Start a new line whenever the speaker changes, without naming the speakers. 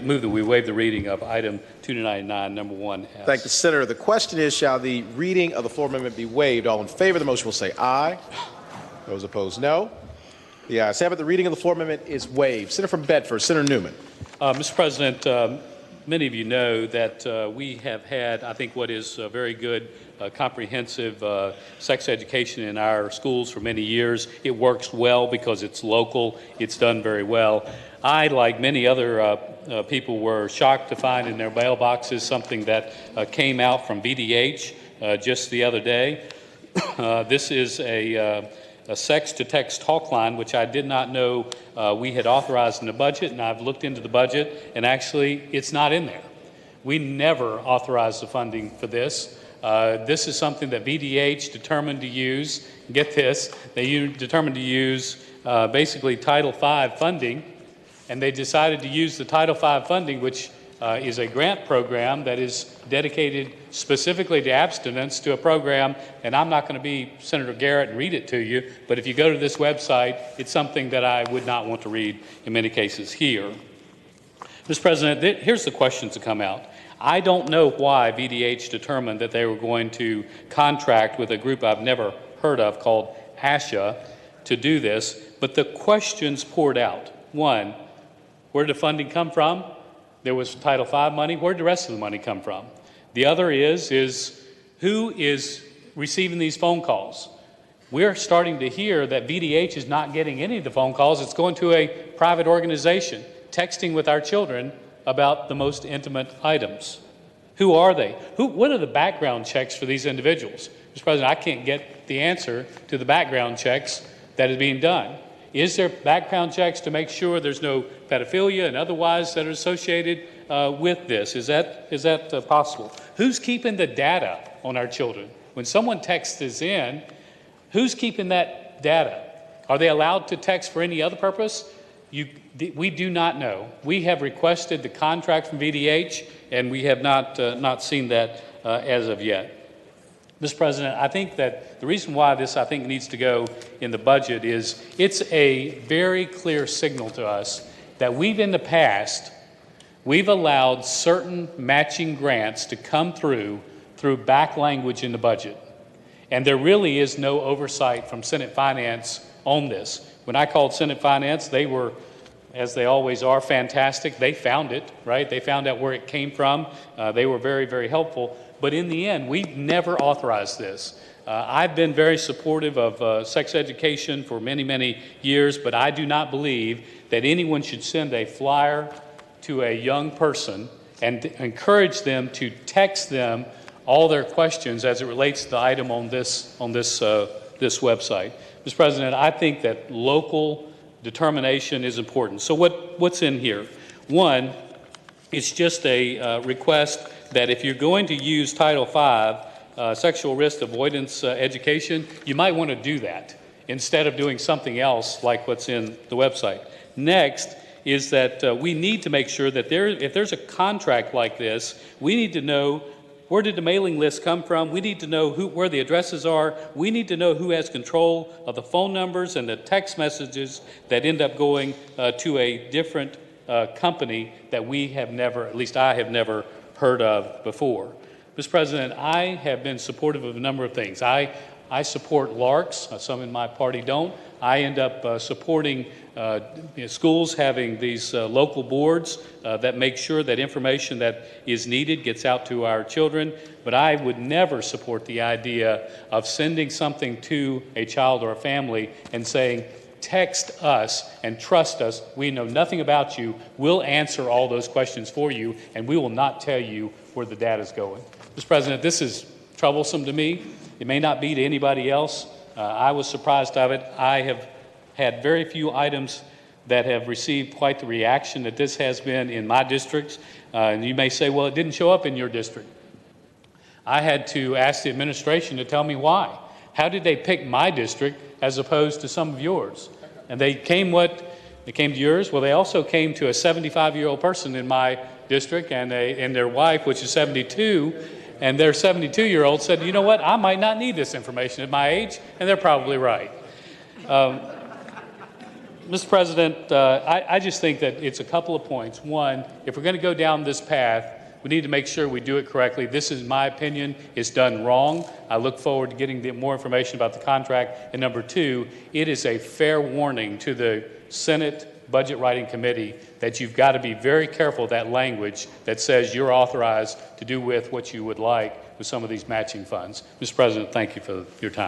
Move that we waive the reading of item 299, number 1S.
Thank the senator. The question is, shall the reading of the floor amendment be waived? All in favor of the motion will say aye. Those opposed, no. The ayes have it. The reading of the floor amendment is waived. Senator from Bedford, Senator Newman.
Mr. President, many of you know that we have had, I think, what is a very good, comprehensive sex education in our schools for many years. It works well because it's local. It's done very well. I, like many other people, were shocked to find in their mailboxes something that came out from VDH just the other day. This is a sex-to-text talk line, which I did not know we had authorized in the budget, and I've looked into the budget, and actually it's not in there. We never authorized the funding for this. This is something that VDH determined to use. Get this, they determined to use basically Title V funding, and they decided to use the Title V funding, which is a grant program that is dedicated specifically to abstinence, to a program, and I'm not going to be Senator Garrett and read it to you, but if you go to this website, it's something that I would not want to read in many cases here. Mr. President, here's the questions that come out. I don't know why VDH determined that they were going to contract with a group I've never heard of called ASHA to do this, but the questions poured out. One, where did the funding come from? There was Title V money. Where did the rest of the money come from? The other is who is receiving these phone calls? We're starting to hear that VDH is not getting any of the phone calls. It's going to a private organization, texting with our children about the most intimate items. Who are they? What are the background checks for these individuals? Mr. President, I can't get the answer to the background checks that is being done. Is there background checks to make sure there's no pedophilia and otherwise that are associated with this? Is that possible? Who's keeping the data on our children? When someone texts us in, who's keeping that data? Are they allowed to text for any other purpose? We do not know. We have requested the contract from VDH, and we have not seen that as of yet. Mr. President, I think that the reason why this, I think, needs to go in the budget is it's a very clear signal to us that in the past, we've allowed certain matching grants to come through back language in the budget. And there really is no oversight from Senate Finance on this. When I called Senate Finance, they were, as they always are, fantastic. They found it, right? They found out where it came from. They were very, very helpful. But in the end, we've never authorized this. I've been very supportive of sex education for many, many years, but I do not believe that anyone should send a flyer to a young person and encourage them to text them all their questions as it relates to the item on this website. Mr. President, I think that local determination is important. So what's in here? One, it's just a request that if you're going to use Title V, sexual risk avoidance education, you might want to do that instead of doing something else like what's in the website. Next is that we need to make sure that if there's a contract like this, we need to know where did the mailing list come from? We need to know where the addresses are. We need to know who has control of the phone numbers and the text messages that end up going to a different company that we have never, at least I have never heard of before. Mr. President, I have been supportive of a number of things. I support LARCs. Some in my party don't. I end up supporting schools having these local boards that make sure that information that is needed gets out to our children. But I would never support the idea of sending something to a child or a family and saying, text us and trust us. We know nothing about you. We'll answer all those questions for you, and we will not tell you where the data is going. Mr. President, this is troublesome to me. It may not be to anybody else. I was surprised of it. I have had very few items that have received quite the reaction that this has been in my districts. And you may say, well, it didn't show up in your district. I had to ask the administration to tell me why. How did they pick my district as opposed to some of yours? And they came to yours? Well, they also came to a 75-year-old person in my district and their wife, which is 72, and their 72-year-old said, you know what, I might not need this information at my age, and they're probably right. Mr. President, I just think that it's a couple of points. One, if we're going to go down this path, we need to make sure we do it correctly. This is my opinion. It's done wrong. I look forward to getting more information about the contract. And number two, it is a fair warning to the Senate Budget Writing Committee that you've got to be very careful of that language that says you're authorized to do with what you would like with some of these matching funds. Mr. President, thank you for your time.